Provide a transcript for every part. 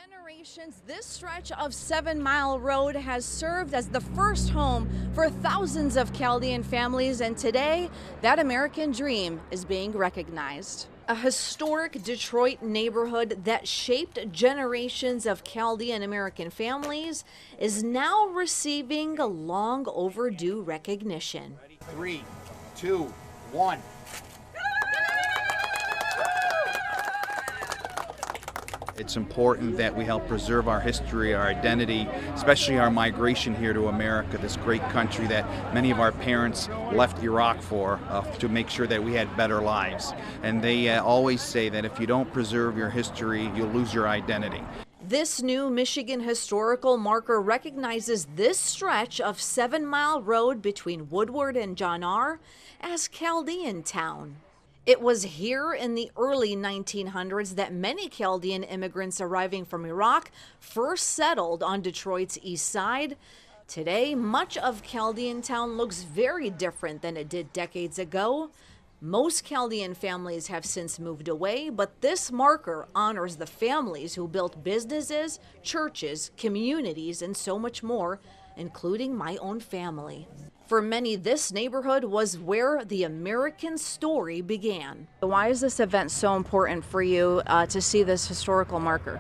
generations, this stretch of 7 Mile Road has served as the first home for thousands of Chaldean families, and today, that American dream is being recognized. A historic Detroit neighborhood that shaped generations of Chaldean American families is now receiving a long overdue recognition. 3, 2, 1. It's important that we help preserve our history, our identity, especially our migration here to America, this great country that many of our parents left Iraq for to make sure that we had better lives. And they always say that if you don't preserve your history, you'll lose your identity. This new Michigan historical marker recognizes this stretch of 7 Mile Road between Woodward and John R. as Chaldean Town. It was here in the early 1900s that many Chaldean immigrants arriving from Iraq first settled on Detroit's east side. Today, much of Chaldean Town looks very different than it did decades ago. Most Chaldean families have since moved away, but this marker honors the families who built businesses, churches, communities, and so much more, including my own family. For many, this neighborhood was where the American story began. Why is this event so important for you to see this historical marker?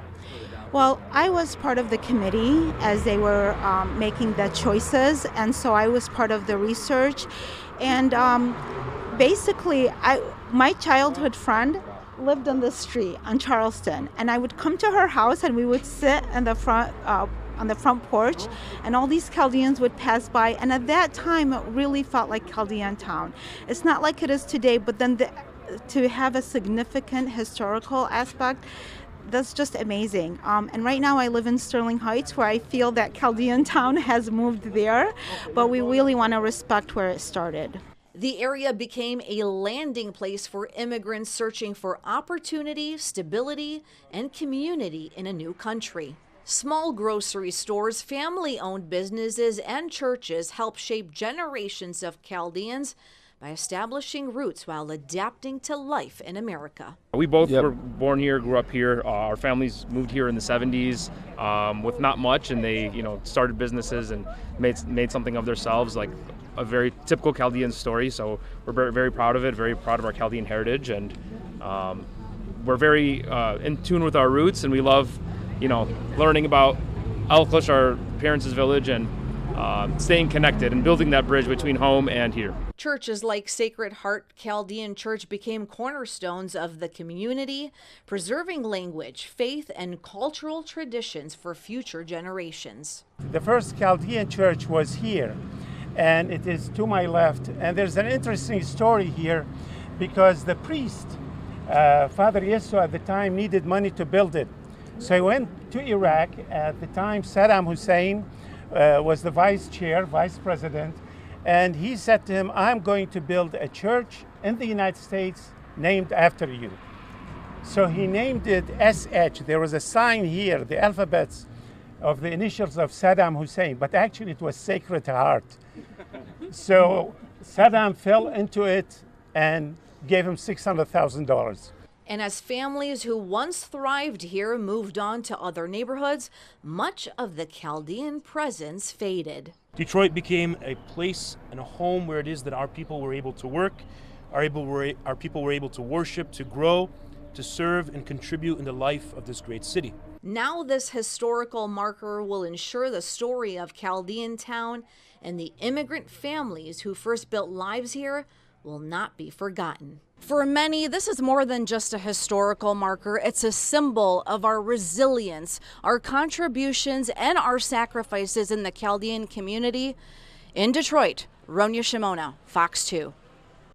Well, I was part of the committee as they were making the choices, and so I was part of the research. And basically, my childhood friend lived on the street on Charleston, and I would come to her house and we would sit in the front on the front porch, and all these Chaldeans would pass by, and at that time it really felt like Chaldean Town. It's not like it is today, but then to have a significant historical aspect, that's just amazing. And right now I live in Sterling Heights, where I feel that Chaldean Town has moved there, but we really want to respect where it started. The area became a landing place for immigrants searching for opportunity, stability, and community in a new country. Small grocery stores, family-owned businesses, and churches help shape generations of Chaldeans by establishing roots while adapting to life in America. We both were born here, grew up here. Our families moved here in the 70s with not much, and they, started businesses and made something of themselves, like a very typical Chaldean story. So we're very, very proud of it, very proud of our Chaldean heritage, and we're very in tune with our roots, and we love learning about Alclush, our parents' village, and staying connected and building that bridge between home and here. Churches like Sacred Heart Chaldean Church became cornerstones of the community, preserving language, faith, and cultural traditions for future generations. The first Chaldean church was here, and it is to my left. And there's an interesting story here, because the priest, Father Yesu at the time, needed money to build it. So he went to Iraq. At the time, Saddam Hussein was the vice president, and he said to him, "I'm going to build a church in the United States named after you." So he named it SH. There was a sign here, the alphabets of the initials of Saddam Hussein, but actually it was Sacred Heart. So Saddam fell into it and gave him $600,000. And as families who once thrived here moved on to other neighborhoods, much of the Chaldean presence faded. Detroit became a place and a home where it is that our people were able to work, our people were able to worship, to grow, to serve, and contribute in the life of this great city. Now this historical marker will ensure the story of Chaldean Town and the immigrant families who first built lives here will not be forgotten. For many, this is more than just a historical marker. It's a symbol of our resilience, our contributions, and our sacrifices in the Chaldean community. In Detroit, Ronia Shamona, Fox 2.